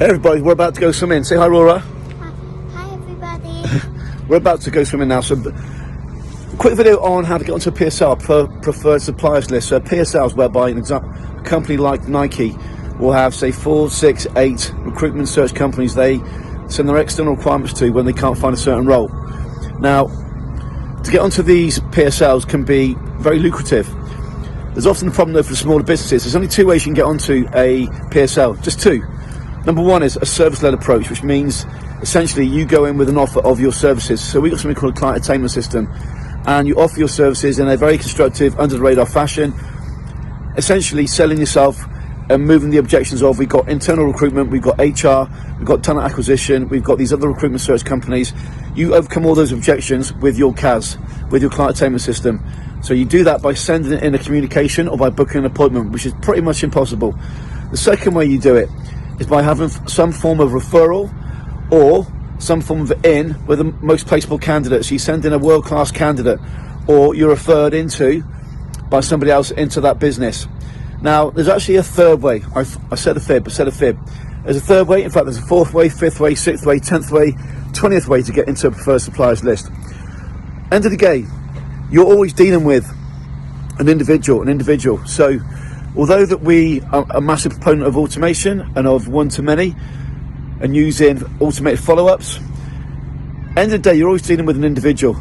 Hey everybody, we're about to go swimming. Say hi, Rora. Hi everybody. We're about to go swimming now. So, quick video on how to get onto a PSL, preferred suppliers list. So, PSLs whereby a company like Nike will have, say, 4, 6, 8 recruitment search companies they send their external requirements to when they can't find a certain role. Now, to get onto these PSLs can be very lucrative. There's often a problem though for the smaller businesses. There's only 2 ways you can get onto a PSL, just 2. Number 1 is a service-led approach, which means essentially you go in with an offer of your services. So we've got something called a client attainment system, and you offer your services in a very constructive, under-the-radar fashion, essentially selling yourself and moving the objections of, we've got internal recruitment, we've got HR, we've got talent acquisition, we've got these other recruitment search companies. You overcome all those objections with your CAS, with your client attainment system. So you do that by sending in a communication or by booking an appointment, which is pretty much impossible. The second way you do it is by having some form of referral or some form of in with the most placeable candidates. You send in a world-class candidate, or you're referred into by somebody else into that business. Now, there's actually a third way. I said a fib. There's a third way. In fact, there's a 4th way, 5th way, 6th way, 10th way, 20th way to get into a preferred suppliers list. End of the day, you're always dealing with an individual. So, although that we are a massive proponent of automation and of one-to-many and using automated follow-ups, end of the day, you're always dealing with an individual.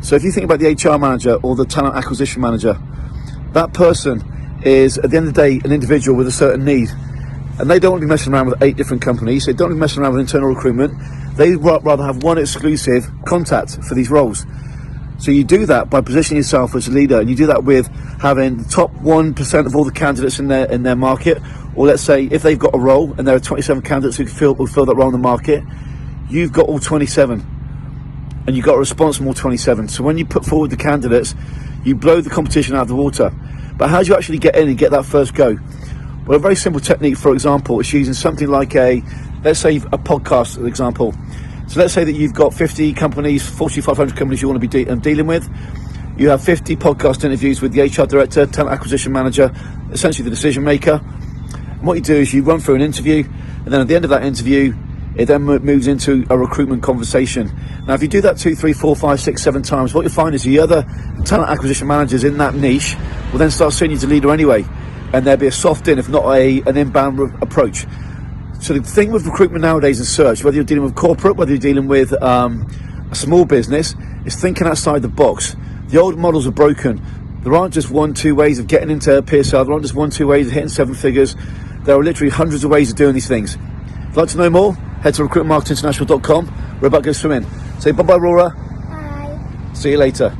So if you think about the HR manager or the talent acquisition manager, that person is, at the end of the day, an individual with a certain need. And they don't want to be messing around with 8 different companies. They don't want to be messing around with internal recruitment. They rather have one exclusive contact for these roles. So you do that by positioning yourself as a leader, and you do that with having the top 1% of all the candidates in their market. Or let's say if they've got a role and there are 27 candidates who will fill that role in the market, you've got all 27, and you've got a response from all 27. So when you put forward the candidates, you blow the competition out of the water. But how do you actually get in and get that first go? Well, a very simple technique, for example, is using something like let's say a podcast, for example. So let's say that you've got 50 companies, 4,500 companies you want to be dealing with. You have 50 podcast interviews with the HR director, talent acquisition manager, essentially the decision maker. And what you do is you run through an interview, and then at the end of that interview, it then moves into a recruitment conversation. Now, if you do that 2, 3, 4, 5, 6, 7 times, what you'll find is the other talent acquisition managers in that niche will then start seeing you as a leader anyway, and there'll be a soft in, if not an inbound approach. So the thing with recruitment nowadays in search, whether you're dealing with corporate, whether you're dealing with a small business, is thinking outside the box. The old models are broken. There aren't just 1, 2 ways of getting into a PSL. There aren't just 1, 2 ways of hitting 7 figures. There are literally hundreds of ways of doing these things. If you'd like to know more, head to recruitmentmarketinginternational.com. We're about to go swimming. Say bye-bye, Rora. Bye. See you later.